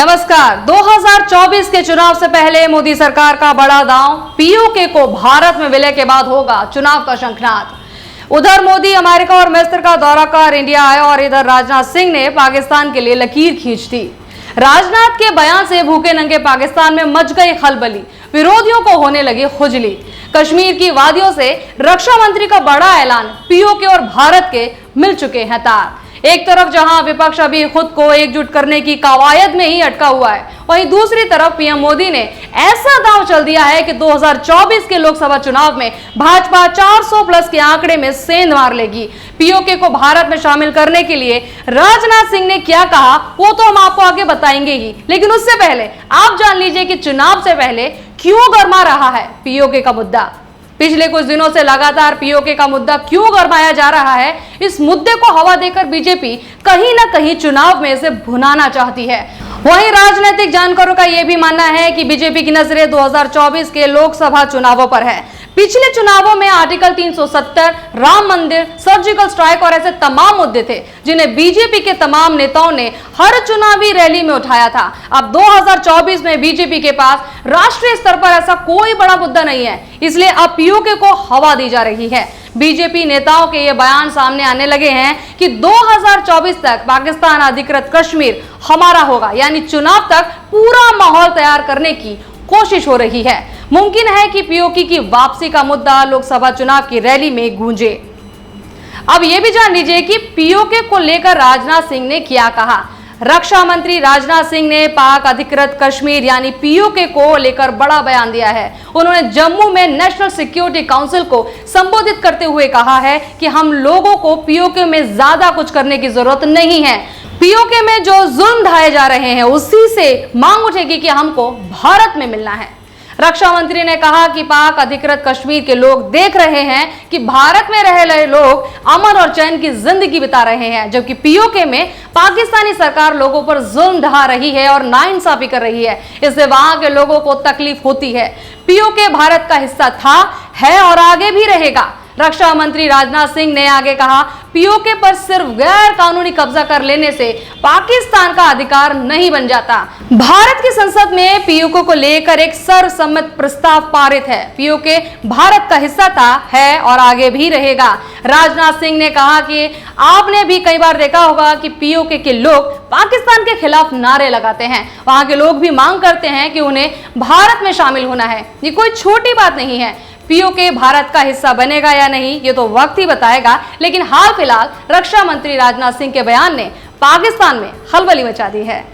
नमस्कार। 2024 के चुनाव से पहले मोदी सरकार का बड़ा दांव, पीओके को भारत में विलय के बाद होगा चुनाव का शंखनाद। उधर मोदी अमेरिका और मिस्र का दौरा कर इंडिया आए और इधर राजनाथ सिंह ने पाकिस्तान के लिए लकीर खींच दी। राजनाथ के बयान से भूखे नंगे पाकिस्तान में मच गई खलबली, विरोधियों को होने लगी खुजली। कश्मीर की वादियों से रक्षा मंत्री का बड़ा ऐलान, पीओके और भारत के मिल चुके हैं तार। एक तरफ जहां विपक्ष अभी खुद को एकजुट करने की कवायद में ही अटका हुआ है, वहीं दूसरी तरफ पीएम मोदी ने ऐसा दांव चल दिया है कि 2024 के लोकसभा चुनाव में भाजपा 400 प्लस के आंकड़े में सेंध मार लेगी। पीओके को भारत में शामिल करने के लिए राजनाथ सिंह ने क्या कहा वो तो हम आपको आगे बताएंगे ही, लेकिन उससे पहले आप जान लीजिए कि चुनाव से पहले क्यों गरमा रहा है पीओके का मुद्दा। पिछले कुछ दिनों से लगातार पीओके का मुद्दा क्यों गरमाया जा रहा है, इस मुद्दे को हवा देकर बीजेपी कहीं ना कहीं चुनाव में इसे भुनाना चाहती है। वहीं राजनीतिक जानकारों का यह भी मानना है कि बीजेपी की नजरें 2024 के लोकसभा चुनावों पर है। पिछले चुनावों में आर्टिकल 370, राम मंदिर, सर्जिकल स्ट्राइक और ऐसे तमाम मुद्दे थे जिन्हें बीजेपी के तमाम नेताओं ने हर चुनावी रैली में उठाया था। अब 2024 में बीजेपी के पास राष्ट्रीय स्तर पर ऐसा कोई बड़ा मुद्दा नहीं है, इसलिए अब पीओके को हवा दी जा रही है। बीजेपी नेताओं के ये बयान सामने आने लगे हैं कि 2024 तक पाकिस्तान अधिकृत कश्मीर हमारा होगा, यानी चुनाव तक पूरा माहौल तैयार करने की कोशिश हो रही है। मुमकिन है कि पीओके की वापसी का मुद्दा लोकसभा चुनाव की रैली में गूंजे। अब यह भी जान लीजिए कि पीओके को लेकर राजनाथ सिंह ने क्या कहा। रक्षा मंत्री राजनाथ सिंह ने पाक अधिकृत कश्मीर यानी पीओके को लेकर बड़ा बयान दिया है। उन्होंने जम्मू में नेशनल सिक्योरिटी काउंसिल को संबोधित करते हुए कहा है कि हम लोगों को पीओके में ज्यादा कुछ करने की जरूरत नहीं है। पीओके में जो जुल्म ढाए जा रहे हैं उसी से मांग उठेगी कि हमको भारत में मिलना है। रक्षा मंत्री ने कहा कि पाक अधिकृत कश्मीर के लोग देख रहे हैं कि भारत में रह रहे लोग अमन और चैन की जिंदगी बिता रहे हैं, जबकि पीओके में पाकिस्तानी सरकार लोगों पर जुल्म ढा रही है और नाइंसाफी कर रही है। इससे वहां के लोगों को तकलीफ होती है। पीओके भारत का हिस्सा था, है और आगे भी रहेगा। रक्षा मंत्री राजनाथ सिंह ने आगे कहा, पीओके पर सिर्फ गैर कानूनी कब्जा कर लेने से पाकिस्तान का अधिकार नहीं बन जाता। भारत की संसद में पीओके को लेकर एक सर्वसम्मत प्रस्ताव पारित है। पीओके भारत का हिस्सा था, है और आगे भी रहेगा। राजनाथ सिंह ने कहा कि आपने भी कई बार देखा होगा कि पीओके के लोग पाकिस्तान के खिलाफ नारे लगाते हैं। वहां के लोग भी मांग करते हैं कि उन्हें भारत में शामिल होना है। ये कोई छोटी बात नहीं है। पीओके भारत का हिस्सा बनेगा या नहीं ये तो वक्त ही बताएगा, लेकिन हाल फिलहाल रक्षा मंत्री राजनाथ सिंह के बयान ने पाकिस्तान में खलबली मचा दी है।